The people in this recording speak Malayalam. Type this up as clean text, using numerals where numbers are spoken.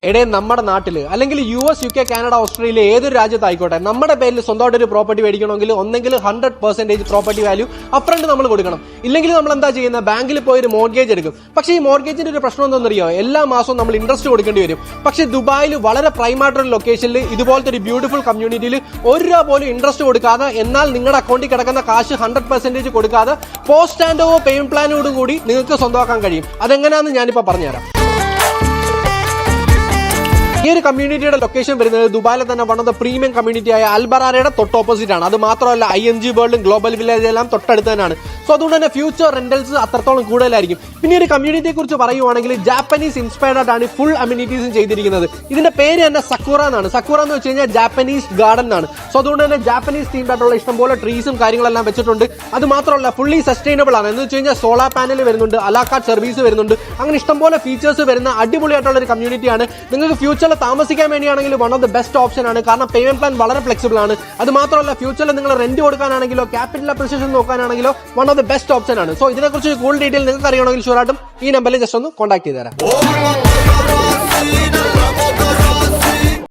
എടേ നമ്മുടെ നാട്ടിൽ അല്ലെങ്കിൽ US, UK, കാനഡ, ഓസ്ട്രേലിയ ഏതൊരു രാജ്യത്തായിക്കോട്ടെ നമ്മുടെ പേരിൽ സ്വന്തമായിട്ട് ഒരു പ്രോപ്പർട്ടി മേടിക്കണമെങ്കിൽ ഒന്നെങ്കിൽ 100% പ്രോപ്പർട്ടി വാല്യൂ അപ്രണ്ട് നമ്മൾ കൊടുക്കണം. ഇല്ലെങ്കിൽ നമ്മൾ എന്താ ചെയ്യുന്നത്, ബാങ്കിൽ പോയി ഒരു മോർഗേജ് എടുക്കും. പക്ഷേ ഈ മോർഗേജിന്റെ ഒരു പ്രശ്നം എന്താണെന്നറിയോ, എല്ലാ മാസവും നമ്മൾ ഇൻട്രസ്റ്റ് കൊടുക്കേണ്ടി വരും. പക്ഷേ ദുബായിൽ വളരെ പ്രൈമായിട്ടൊരു ലൊക്കേഷനിൽ ഇതുപോലത്തെ ഒരു ബ്യൂട്ടിഫുൾ കമ്മ്യൂണിറ്റിയിൽ 1 രൂപ പോലും ഇൻട്രസ്റ്റ് കൊടുക്കാതെ, എന്നാൽ നിങ്ങളുടെ അക്കൗണ്ടിൽ കിടക്കുന്ന കാശ് 100% കൊടുക്കാതെ പോസ്റ്റ് ആൻഡ് ഓവർ പേയ്മെന്റ് പ്ലാനോട് കൂടി നിങ്ങൾക്ക് സ്വന്തമാക്കാൻ കഴിയും. അതെങ്ങനെയാണെന്ന് ഞാനിപ്പോൾ പറഞ്ഞുതരാം. ഈ ഒരു കമ്മ്യൂണിറ്റിയുടെ ലൊക്കേഷൻ വരുന്നത് ദുബായിലെ തന്നെ one of the premium community ആയ അൽബറാരയുടെ തൊട്ട് ഓപ്പോസിറ്റ് ആണ്. അത് മാത്രമല്ല ING വേൾഡും ഗ്ലോബൽ വില്ലേജ് എല്ലാം തൊട്ടടുത്ത് തന്നെയാണ്. സോ അതുകൊണ്ട് തന്നെ ഫ്യൂച്ചർ റെന്റൽസ് അത്രത്തോളം കൂടുതലായിരിക്കും. പിന്നെ ഒരു കമ്മ്യൂണിറ്റിയെ കുറിച്ച് പറയുവാണെങ്കിൽ ജാപ്പനീസ് ഇൻസ്പയർഡ് ആണ് ഫുൾ അമ്യൂണിറ്റീസും ചെയ്തിരിക്കുന്നത്. ഇതിന്റെ പേര് തന്നെ സക്കുറ എന്നാണ്. സക്കുറ എന്ന് വെച്ച് കഴിഞ്ഞാൽ ജാപ്പനീസ് ഗാർഡൻ ആണ്. സോ അതുകൊണ്ട് തന്നെ ജാപ്പനീസ് തീംഡ് ആയിട്ടുള്ള ഇഷ്ടംപോലെ ട്രീസും കാര്യങ്ങളെല്ലാം വെച്ചിട്ടുണ്ട്. അത് മാത്രമല്ല ഫുള്ളി സസ്റ്റൈനബിൾ ആണ്. എന്ന് വെച്ച് കഴിഞ്ഞാൽ സോളാർ പാനൽ വരുന്നുണ്ട്, അലാകാർട്ട് സർവീസ് വരുന്നുണ്ട്. അങ്ങനെ ഇഷ്ടംപോലെ ഫീച്ചേഴ്സ് വരുന്ന അടിപൊളിയായിട്ടുള്ള ഒരു കമ്മ്യൂണിറ്റിയാണ്. നിങ്ങൾക്ക് ഫ്യൂച്ചറിൽ താമസിക്കാൻ വേണ്ടിയാണെങ്കിൽ one of the best option ആണ്. കാരണം പേയ്മെന്റ് പ്ലാൻ വളരെ ഫ്ലെക്സിബിൾ ആണ്. അത് മാത്രമല്ല ഫ്യൂച്ചറിൽ നിങ്ങൾ റെന്റ് കൊടുക്കാനാണെങ്കിലോ ക്യാപിറ്റൽ അപ്രിസിയേഷൻ നോക്കാനാണെങ്കിലോ one of the best option ആണ്. സോ ഇതിനെക്കുറിച്ച് കൂടുതൽ ഡീറ്റെയിൽ നിങ്ങൾക്ക് അറിയണമെങ്കിൽ ഷുവറായിട്ടും ഈ നമ്പറിൽ ജസ്റ്റ് ഒന്ന് കോൺടാക്ട് ചെയ്തുതരാം.